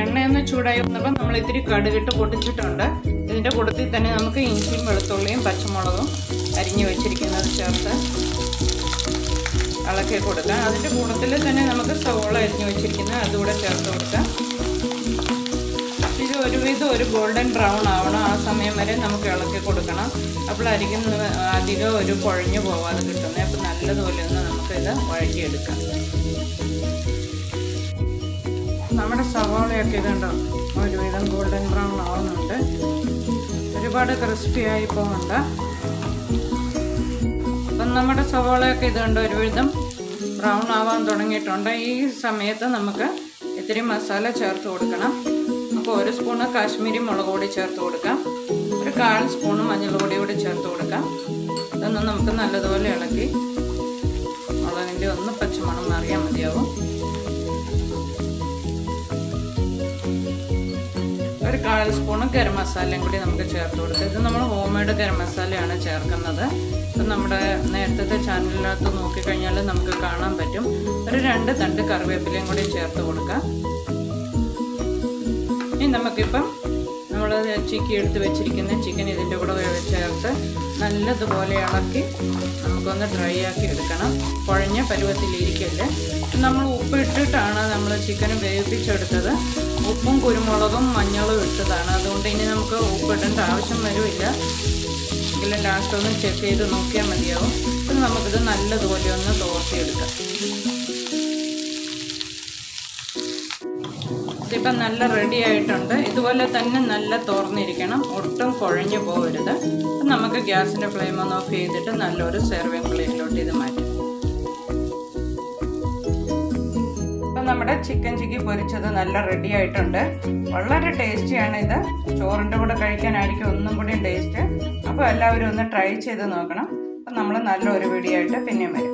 എണ്ണയൊന്ന് ചൂടായി വന്നപ്പോൾ നമ്മൾ ഇത്തിരി കടുകിട്ട് പൊട്ടിച്ചിട്ടുണ്ട്. ഇതിൻ്റെ കൂട്ടത്തിൽ തന്നെ നമുക്ക് ഇഞ്ചിയും വെളുത്തുള്ളിയും പച്ചമുളകും അരിഞ്ഞു വെച്ചിരിക്കുന്നത് ചേർത്ത് ഇളക്കി കൊടുക്കാം. അതിൻ്റെ കൂട്ടത്തിൽ തന്നെ നമുക്ക് സവോള അരിഞ്ഞു വെച്ചിരിക്കുന്നത് അതുകൂടെ ചേർത്ത് കൊടുക്കാം. ഇത് ഒരുവിധം ഒരു ഗോൾഡൻ ബ്രൗൺ ആവണം. ആ സമയം വരെ നമുക്ക് ഇളക്കി കൊടുക്കണം. അപ്പോഴായിരിക്കും അധികം ഒരു കുഴഞ്ഞു പോവാതെ കിട്ടുന്നത്. അപ്പോൾ നല്ലതുപോലെ ഒന്ന് നമുക്കിത് വഴറ്റിയെടുക്കാം. നമ്മുടെ സവാളയൊക്കെ ഇതുണ്ടോ ഒരുവിധം ഗോൾഡൻ ബ്രൗൺ ആവുന്നുണ്ട്. ഒരുപാട് ക്രിസ്പി ആയി പോകണ്ട. അപ്പം നമ്മുടെ സവാളയൊക്കെ ഇതുണ്ട് ഒരുവിധം ബ്രൗൺ ആവാൻ തുടങ്ങിയിട്ടുണ്ട്. ഈ സമയത്ത് നമുക്ക് ഇത്തിരി മസാല ചേർത്ത് കൊടുക്കണം. അപ്പോൾ 1 സ്പൂണ് കാശ്മീരി മുളക് പൊടി ചേർത്ത് കൊടുക്കാം. ഒരു 1/4 സ്പൂണ് മഞ്ഞൾപ്പൊടി കൂടി ചേർത്ത് കൊടുക്കാം. ഇതൊന്ന് നമുക്ക് നല്ലതുപോലെ ഇളക്കി മുളകിൻ്റെ ഒന്ന് പച്ചമണം മാറിയാൽ മതിയാവും. ഒരു 1/4 സ്പൂണ് ഗരം മസാലയും കൂടി നമുക്ക് ചേർത്ത് കൊടുക്കാം. ഇത് നമ്മൾ ഹോം മെയ്ഡ് ഗരം മസാലയാണ് ചേർക്കുന്നത്. ഇപ്പം നമ്മുടെ നേരത്തെ ചാനലിനകത്ത് നോക്കിക്കഴിഞ്ഞാൽ നമുക്ക് കാണാൻ പറ്റും. ഒരു 2 തണ്ട് കറിവേപ്പിലയും കൂടി ചേർത്ത് കൊടുക്കാം. ഇനി നമുക്കിപ്പം നമ്മൾ എടുത്ത് വെച്ചിരിക്കുന്ന ചിക്കൻ ഇതിൻ്റെ കൂടെ ചേർത്ത് നല്ലതുപോലെ ഇളക്കി നമുക്കൊന്ന് ഡ്രൈ ആക്കി എടുക്കണം. കുഴഞ്ഞ പരുവത്തിലിരിക്കല്ലേ. നമ്മൾ ഉപ്പ് ഇട്ടിട്ടാണ് നമ്മൾ ചിക്കൻ വേവിപ്പിച്ചെടുത്തത്. ഉപ്പും കുരുമുളകും മഞ്ഞളും ഇട്ടതാണ്. അതുകൊണ്ട് ഇനി നമുക്ക് ഉപ്പിടേണ്ട ആവശ്യം വരുമില്ല. എങ്കിലും ലാസ്റ്റ് ഒന്ന് ചെക്ക് ചെയ്ത് നോക്കിയാൽ മതിയാവും. അപ്പം നമുക്കിത് നല്ലതുപോലെ ഒന്ന് തോർത്തിയെടുക്കാം. ഇതിപ്പം നല്ല റെഡി ആയിട്ടുണ്ട്. ഇതുപോലെ തന്നെ നല്ല തോർന്നിരിക്കണം. ഒട്ടും കുഴഞ്ഞു പോകരുത്. അപ്പം നമുക്ക് ഗ്യാസിൻ്റെ ഫ്ലെയിം ഒന്ന് ഓഫ് ചെയ്തിട്ട് നല്ലൊരു സെർവിങ് പ്ലേറ്റിലോട്ട് ഇത് മാറ്റാം. അപ്പം നമ്മുടെ ചിക്കൻ പൊരിച്ചത് നല്ല റെഡി ആയിട്ടുണ്ട്. വളരെ ടേസ്റ്റിയാണ് ഇത്. ചോറിൻ്റെ കൂടെ കഴിക്കാനായിരിക്കും ഒന്നും കൂടി ടേസ്റ്റ്. അപ്പോൾ എല്ലാവരും ഒന്ന് ട്രൈ ചെയ്ത് നോക്കണം. അപ്പം നമ്മൾ നല്ലൊരു വീഡിയോ ആയിട്ട് പിന്നെയും വരും.